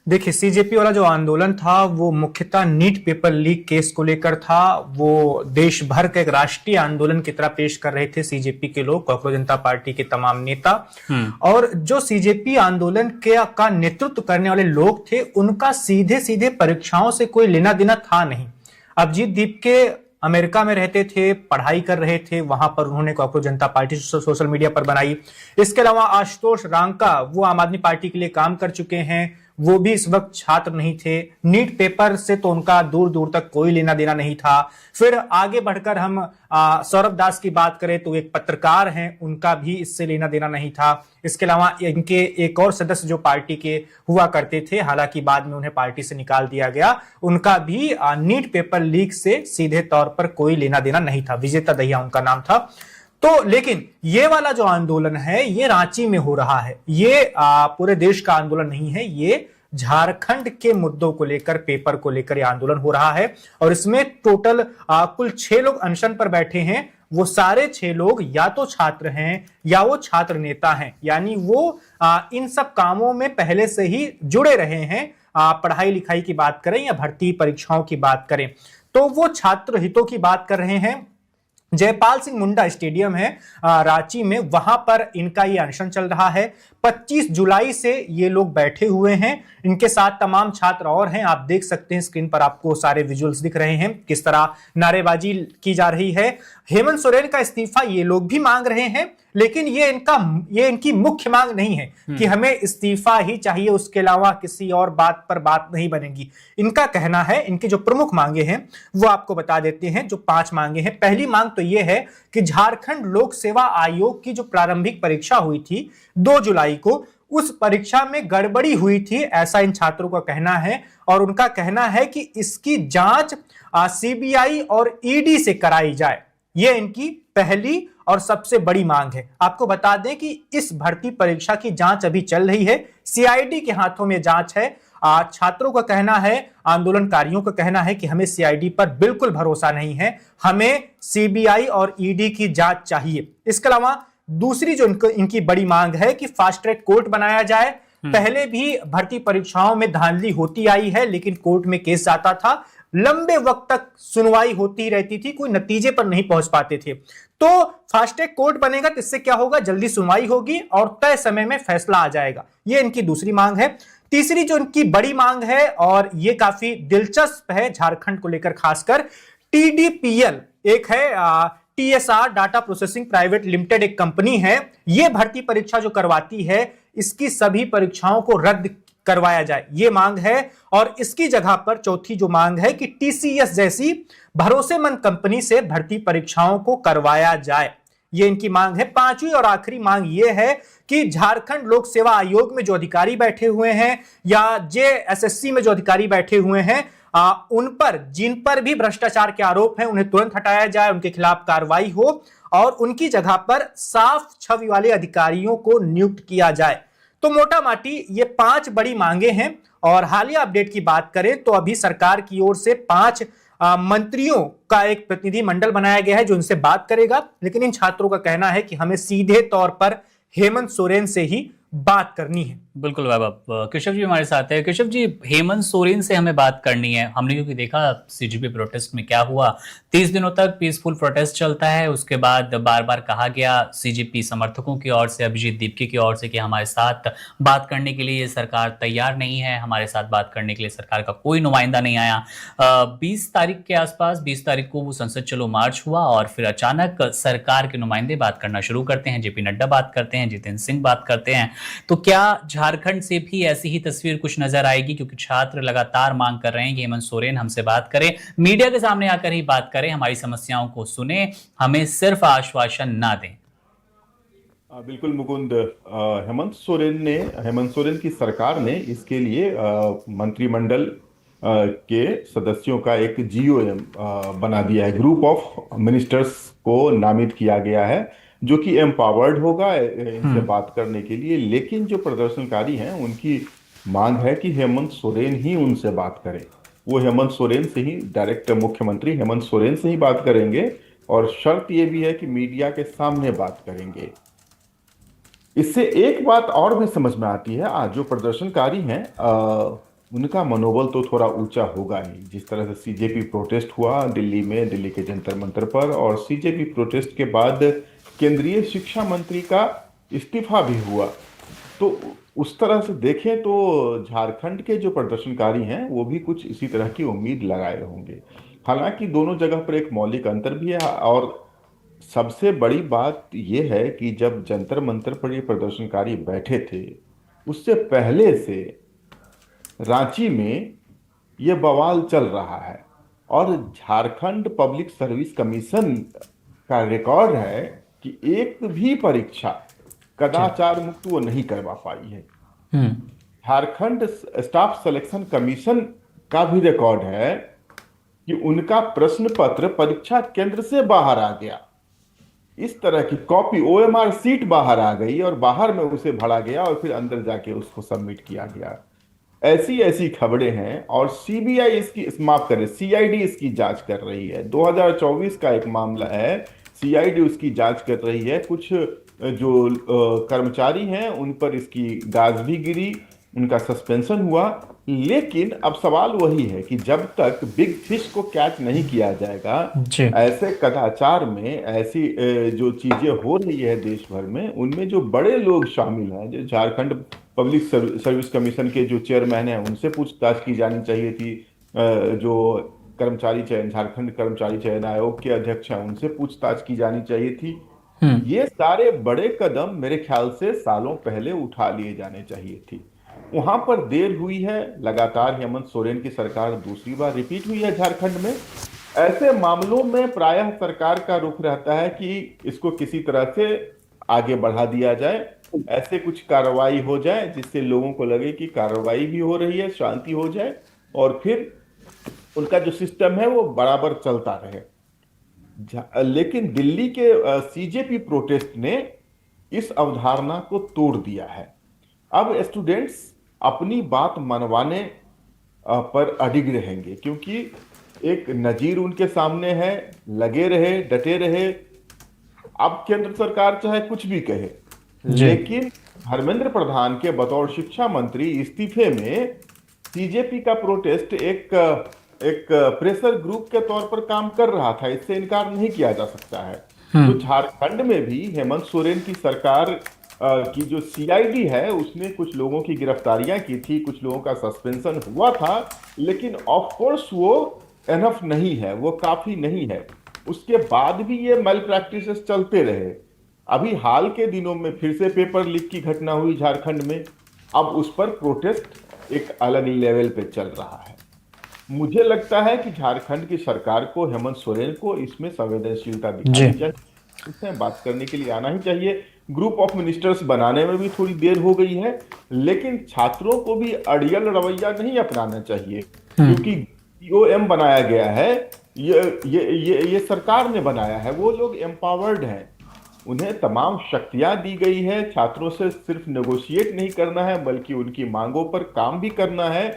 देखिए, सीजेपी वाला जो आंदोलन था वो मुख्यतः नीट पेपर लीक केस को लेकर था। वो देश भर का एक राष्ट्रीय आंदोलन की तरह पेश कर रहे थे सीजेपी के लोग, कॉकरोच जनता पार्टी के तमाम नेता। और जो सीजेपी आंदोलन के का नेतृत्व करने वाले लोग थे, उनका सीधे सीधे परीक्षाओं से कोई लेना देना था नहीं। अभिजीत दीप के अमेरिका में रहते थे, पढ़ाई कर रहे थे, वहां पर उन्होंने कॉकरोच जनता पार्टी सोशल मीडिया पर बनाई। इसके अलावा आशुतोष रांका, वो आम आदमी पार्टी के लिए काम कर चुके हैं, वो भी इस वक्त छात्र नहीं थे। नीट पेपर से तो उनका दूर दूर तक कोई लेना देना नहीं था। फिर आगे बढ़कर हम सौरभ दास की बात करें तो एक पत्रकार हैं, उनका भी इससे लेना देना नहीं था। इसके अलावा इनके एक और सदस्य जो पार्टी के हुआ करते थे, हालांकि बाद में उन्हें पार्टी से निकाल दिया गया, उनका भी नीट पेपर लीक से सीधे तौर पर कोई लेना देना नहीं था। विजेता दहिया उनका नाम था। तो लेकिन ये वाला जो आंदोलन है ये रांची में हो रहा है, ये पूरे देश का आंदोलन नहीं है, ये झारखंड के मुद्दों को लेकर, पेपर को लेकर ये आंदोलन हो रहा है। और इसमें टोटल कुल 6 लोग अनशन पर बैठे हैं। वो सारे 6 लोग या तो छात्र हैं या वो छात्र नेता हैं, यानी वो इन सब कामों में पहले से ही जुड़े रहे हैं। पढ़ाई लिखाई की बात करें या भर्ती परीक्षाओं की बात करें तो वो छात्र हितों की बात कर रहे हैं। जयपाल सिंह मुंडा स्टेडियम है रांची में, वहां पर इनका ये अनशन चल रहा है। 25 जुलाई से ये लोग बैठे हुए हैं। इनके साथ तमाम छात्र और हैं, आप देख सकते हैं स्क्रीन पर, आपको सारे विजुअल्स दिख रहे हैं किस तरह नारेबाजी की जा रही है। हेमंत सोरेन का इस्तीफा ये लोग भी मांग रहे हैं, लेकिन ये इनकी मुख्य मांग नहीं है कि हमें इस्तीफा ही चाहिए, उसके अलावा किसी और बात पर बात नहीं बनेगी। इनका कहना है, इनकी जो प्रमुख मांगे हैं वो आपको बता देते हैं, जो 5 मांगे हैं। पहली मांग तो ये है कि झारखंड लोक सेवा आयोग की जो प्रारंभिक परीक्षा हुई थी 2 जुलाई को, उस परीक्षा में गड़बड़ी हुई थी, ऐसा इन छात्रों का कहना है। और उनका कहना है कि इसकी जांच सीबीआई और ईडी से कराई जाए। यह इनकी पहली और सबसे बड़ी मांग है। आपको बता दें कि इस भर्ती परीक्षा की जांच अभी चल रही है, सीआईडी के हाथों में जांच है। छात्रों का कहना है, आंदोलनकारियों का कहना है कि हमें सीआईडी पर बिल्कुल भरोसा नहीं है, हमें सीबीआई और ईडी की जांच चाहिए। इसके अलावा दूसरी जो इनकी बड़ी मांग है कि फास्ट ट्रैक कोर्ट बनाया जाए। पहले भी भर्ती परीक्षाओं में धांधली होती आई है, लेकिन कोर्ट में केस जाता था, लंबे वक्त तक सुनवाई होती रहती थी, कोई नतीजे पर नहीं पहुंच पाते थे। तो फास्ट ट्रैक कोर्ट बनेगा तो इससे क्या होगा, जल्दी सुनवाई होगी और तय समय में फैसला आ जाएगा। ये इनकी दूसरी मांग है। तीसरी जो इनकी बड़ी मांग है, और ये काफी दिलचस्प है झारखंड को लेकर खासकर, टीडीपीएल एक है, TSR data processing private limited एक कंपनी है, ये भर्ती परीक्षा जो करवाती है, इसकी सभी परीक्षाओं को रद्द करवाया जाए, ये मांग है। और इसकी जगह पर चौथी जो मांग है कि टीसीएस जैसी भरोसेमंद कंपनी से भर्ती परीक्षाओं को करवाया जाए, ये इनकी मांग है। पांचवी और आखिरी मांग ये है कि झारखंड लोक सेवा आयोग में जो अधिकारी बैठे हुए हैं या जेएसएससी में जो अधिकारी बैठे हुए हैं, उन पर, जिन पर भी भ्रष्टाचार के आरोप हैं, उन्हें तुरंत हटाया जाए, उनके खिलाफ कार्रवाई हो और उनकी जगह पर साफ छवि वाले अधिकारियों को नियुक्त किया जाए। तो मोटा माटी ये 5 बड़ी मांगे हैं। और हालिया अपडेट की बात करें तो अभी सरकार की ओर से 5 मंत्रियों का एक प्रतिनिधि मंडल बनाया गया है जो इनसे बात करेगा। लेकिन इन छात्रों का कहना है कि हमें सीधे तौर पर हेमंत सोरेन से ही बात करनी है। बिल्कुल वैभव, केशव जी हमारे साथ है। केशव जी, हेमंत सोरेन से हमें बात करनी है। हमने क्योंकि देखा सीजीपी प्रोटेस्ट में क्या हुआ, 30 दिनों तक पीसफुल प्रोटेस्ट चलता है, उसके बाद बार बार कहा गया सीजीपी समर्थकों की ओर से, अभिजीत दीपके की ओर से कि हमारे साथ बात करने के लिए सरकार तैयार नहीं है, हमारे साथ बात करने के लिए सरकार का कोई नुमाइंदा नहीं आया। 20 तारीख के आसपास, 20 तारीख को वो संसद चलो मार्च हुआ और फिर अचानक सरकार के नुमाइंदे बात करना शुरू करते हैं, जेपी नड्डा बात करते हैं, जितेंद्र सिंह बात करते हैं। तो क्या झारखंड से भी ऐसी ही तस्वीर कुछ नजर आएगी, क्योंकि छात्र लगातार मांग कर रहे हैं कि हेमंत सोरेन हमसे बात करें, मीडिया के सामने आकर ही बात करें, हमारी समस्याओं को सुने, हमें सिर्फ आश्वासन ना दें। बिल्कुल मुकुंद, हेमंत सोरेन की सरकार ने इसके लिए मंत्रिमंडल के सदस्यों का एक जीओएम बना दिया है, ग्रुप ऑफ मिनिस्टर्स को नामित किया गया है, जो कि एम्पावर्ड होगा इनसे बात करने के लिए। लेकिन जो प्रदर्शनकारी हैं उनकी मांग है कि हेमंत सोरेन ही उनसे बात करें। वो हेमंत सोरेन से ही, डायरेक्ट मुख्यमंत्री हेमंत सोरेन से ही बात करेंगे और शर्त ये भी है कि मीडिया के सामने बात करेंगे। इससे एक बात और भी समझ में आती है, आज जो प्रदर्शनकारी हैं उनका मनोबल तो थोड़ा ऊंचा होगा ही। जिस तरह से सीजेपी प्रोटेस्ट हुआ दिल्ली में, दिल्ली के जंतर मंतर पर, और सीजेपी प्रोटेस्ट के बाद केंद्रीय शिक्षा मंत्री का इस्तीफा भी हुआ, तो उस तरह से देखें तो झारखंड के जो प्रदर्शनकारी हैं वो भी कुछ इसी तरह की उम्मीद लगाए होंगे। हालांकि दोनों जगह पर एक मौलिक अंतर भी है, और सबसे बड़ी बात यह है कि जब जंतर मंतर पर ये प्रदर्शनकारी बैठे थे, उससे पहले से रांची में ये बवाल चल रहा है, और झारखंड पब्लिक सर्विस कमीशन का रिकॉर्ड है कि एक भी परीक्षा कदाचार मुक्त वो नहीं करवा पाई है। झारखंड स्टाफ सिलेक्शन कमीशन का भी रिकॉर्ड है कि उनका प्रश्न पत्र परीक्षा केंद्र से बाहर आ गया, इस तरह की कॉपी ओएमआर सीट बाहर आ गई और बाहर में उसे भरा गया और फिर अंदर जाके उसको सबमिट किया गया। ऐसी ऐसी खबरें हैं, और सीबीआई इसकी, माफ करें, सीआईडी इसकी जांच कर रही है। 2024 का एक मामला है, सीआईडी उसकी जांच कर रही है। कुछ जो कर्मचारी हैं उन पर इसकी गाज भी गिरी, उनका सस्पेंशन हुआ। लेकिन अब सवाल वही है कि जब तक बिग फिश को कैच नहीं किया जाएगा, ऐसे कदाचार में ऐसी जो चीजें हो रही है देश भर में, उनमें जो बड़े लोग शामिल हैं, जो झारखंड पब्लिक सर्विस कमीशन के जो चेयरमैन हैं, उनसे पूछताछ की जानी चाहिए थी। जो कर्मचारी चयन, झारखंड कर्मचारी चयन आयोग के अध्यक्ष हैं, उनसे पूछताछ की जानी चाहिए थी। ये सारे बड़े कदम मेरे ख्याल से सालों पहले उठा लिए जाने चाहिए थी। वहां पर देर हुई है। लगातार हेमंत सोरेन की सरकार दूसरी बार रिपीट हुई है झारखंड में। ऐसे मामलों में प्रायः सरकार का रुख रहता है कि इसको किसी तरह से आगे बढ़ा दिया जाए, ऐसे कुछ कार्रवाई हो जाए जिससे लोगों को लगे कि कार्रवाई भी हो रही है, शांति हो जाए, और फिर उनका जो सिस्टम है वो बराबर चलता रहे। लेकिन दिल्ली के सीजेपी प्रोटेस्ट ने इस अवधारणा को तोड़ दिया है। अब स्टूडेंट्स अपनी बात मनवाने पर अडिग रहेंगे, क्योंकि एक नजीर उनके सामने है, लगे रहे, डटे रहे। अब केंद्र सरकार चाहे कुछ भी कहे, लेकिन धर्मेंद्र प्रधान के बतौर शिक्षा मंत्री इस्तीफे में सीजेपी का प्रोटेस्ट एक प्रेशर ग्रुप के तौर पर काम कर रहा था, इससे इनकार नहीं किया जा सकता है। तो झारखंड में भी हेमंत सोरेन की सरकार की जो सीआईडी है उसने कुछ लोगों की गिरफ्तारियां की थी, कुछ लोगों का सस्पेंशन हुआ था, लेकिन ऑफ कोर्स वो एनफ नहीं है, वो काफी नहीं है। उसके बाद भी ये मैल प्रैक्टिसेस चलते रहे। अभी हाल के दिनों में फिर से पेपर लीक की घटना हुई झारखंड में। अब उस पर प्रोटेस्ट एक अलग लेवल पे चल रहा है। मुझे लगता है कि झारखंड की सरकार को, हेमंत सोरेन को इसमें संवेदनशीलता दिखानी चाहिए, उससे बात करने के लिए आना ही चाहिए। ग्रुप ऑफ मिनिस्टर्स बनाने में भी थोड़ी देर हो गई है, लेकिन छात्रों को भी अड़ियल रवैया नहीं अपनाना चाहिए, क्योंकि ईओएम बनाया गया है, ये सरकार ने बनाया है, वो लोग एम्पावर्ड हैं, उन्हें तमाम शक्तियां दी गई है। छात्रों से सिर्फ नेगोशिएट नहीं करना है, बल्कि उनकी मांगों पर काम भी करना है।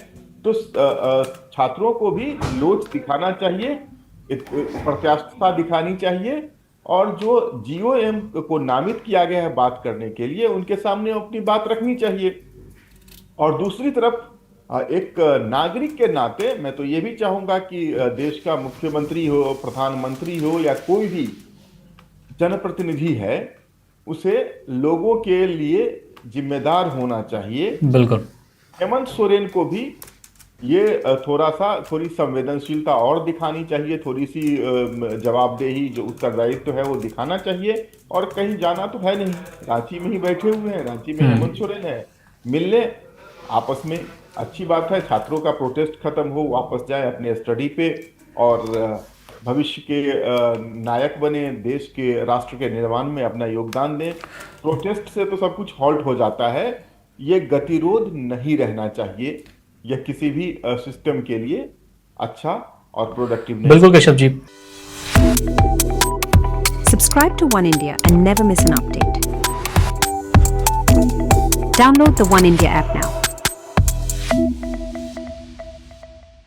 तो छात्रों को भी लोच दिखाना चाहिए, प्रत्याशिता दिखानी चाहिए, और जो जीओएम को नामित किया गया है बात करने के लिए, उनके सामने अपनी बात रखनी चाहिए। और दूसरी तरफ एक नागरिक के नाते मैं तो ये भी चाहूंगा कि देश का मुख्यमंत्री हो, प्रधानमंत्री हो, या कोई भी जनप्रतिनिधि है, उसे लोगों के लिए जिम्मेदार होना चाहिए। बिल्कुल। हेमंत सोरेन को भी ये थोड़ी संवेदनशीलता और दिखानी चाहिए, थोड़ी सी जवाबदेही, जो उत्तरदायित्व है वो दिखाना चाहिए। और कहीं जाना तो है नहीं, रांची में ही बैठे हुए हैं, रांची में हेमंत सोरेन है, मिल ले आपस में, अच्छी बात है। छात्रों का प्रोटेस्ट खत्म हो, वापस जाए अपने स्टडी पे, और भविष्य के नायक बने, देश के, राष्ट्र के निर्माण में अपना योगदान दें। प्रोटेस्ट से तो सब कुछ हॉल्ट हो जाता है, ये गतिरोध नहीं रहना चाहिए। यह किसी भी सिस्टम के लिए अच्छा और प्रोडक्टिव नहीं। बिल्कुल Keshav ji. Subscribe to One India and never miss an update. Download the One India app now.